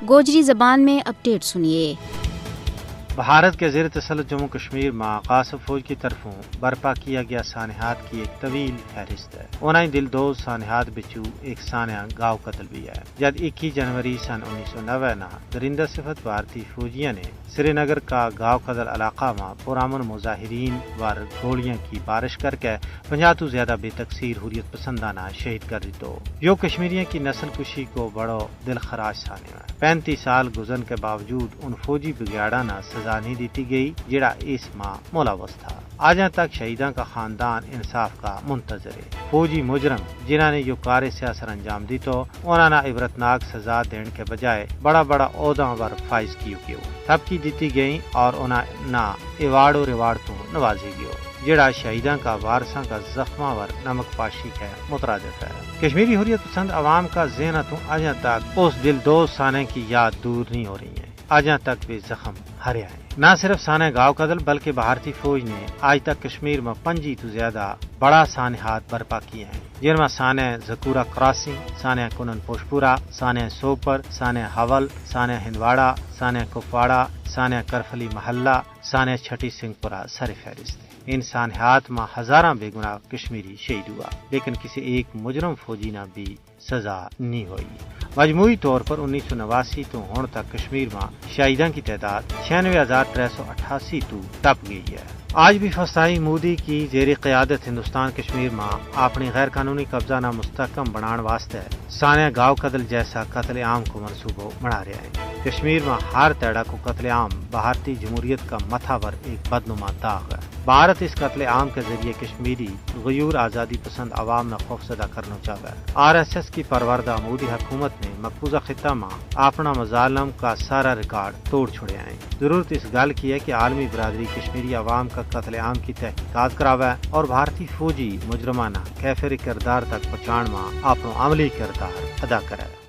گوجری زبان میں اپڈیٹ سنیے۔ بھارت کے زیر تسلط جموں کشمیر میں قاصد فوج کی طرفوں برپا کیا گیا سانحات کی ایک طویل فہرست ہے۔ انہیں دلدوز سانحات بچو ایک سانحہ گاؤں قتل بھی ہے۔ جب 21 جنوری سن 1990 نا درندہ صفت بھارتی فوجیوں نے سری نگر کا گاؤں قتل علاقہ میں پرامن مظاہرین ور گولیاں کی بارش کر کے 50 تو زیادہ بے تقصیر حریت پسندانہ شہید کر دی تو یہ کشمیریوں کی نسل کشی کو بڑو دل خراش سانحہ ہے۔ 35 سال گزرنے کے باوجود ان فوجی بگیاڑانہ سزا نہیں دیتی گئی جڑا اس ماں ملوث تھا۔ آج تک شہیدوں کا خاندان انصاف کا منتظر ہے۔ فوجی مجرم جنہوں نے یہ کار سیاست انجام دی تو انہوں نے عبرتناک سزا دینے کے بجائے بڑا عہدوں پر فائز کیوں تھپکی دیتی گئی اور انہیں نہ ایوارڈ و ریوارڈ تو نوازی گیو جڑا شہیدوں کا وارثاں کا زخمہ ور نمک پاشی کے مترادف ہے۔ کشمیری حریت پسند عوام کا ذہن تو آج تک اس دلدوز سانحے کی یاد دور نہیں ہو رہی ہے۔ آج تک بھی زخم ہرے ہیں۔ نہ صرف سانحہ گاؤں قتل بلکہ بھارتی فوج نے آج تک کشمیر میں 5 تو زیادہ بڑا سانحات برپا کیے ہیں، جن میں سانحہ زکورہ کراسنگ، سانحہ کنن پوشپورہ، سانحہ سوپر، سانحہ حول، سانحہ ہندواڑہ، سانحہ کپواڑہ، سانحہ کرفلی محلہ، سانحہ چھٹی سنگھ پورہ سر فہرست ہے۔ ان سانحات میں ہزاراں بے گناہ کشمیری شہید ہوا، لیکن کسی ایک مجرم فوجی نہ بھی سزا نہیں ہوئی۔ مجموعی طور پر 1989 تو ہون تک کشمیر میں شہیدوں کی تعداد 96,388 تو ٹپ گئی ہے۔ آج بھی فسائی مودی کی زیر قیادت ہندوستان کشمیر میں اپنی غیر قانونی قبضہ نہ مستحکم بنانے واسطے سانحہ گاؤں قتل جیسا قتل عام کو منصوبہ بنا رہے ہیں۔ کشمیر میں ہر تیڑا کو قتل عام بھارتی جمہوریت کا متھاور ایک بدنما داغ ہے۔ بھارت اس قتل عام کے ذریعے کشمیری غیور آزادی پسند عوام میں خوفزدہ کرنا چاہتا ہے۔ RSS کی پروردہ مودی حکومت نے مقبوضہ خطہ میں اپنا مظالم کا سارا ریکارڈ توڑ چھوڑے ہیں۔ ضرورت اس گل کی ہے کہ عالمی برادری کشمیری عوام کا قتل عام کی تحقیقات کراوے اور بھارتی فوجی مجرمانہ کیفر کردار تک پہنچان میں اپنا عملی کردار ادا کرے۔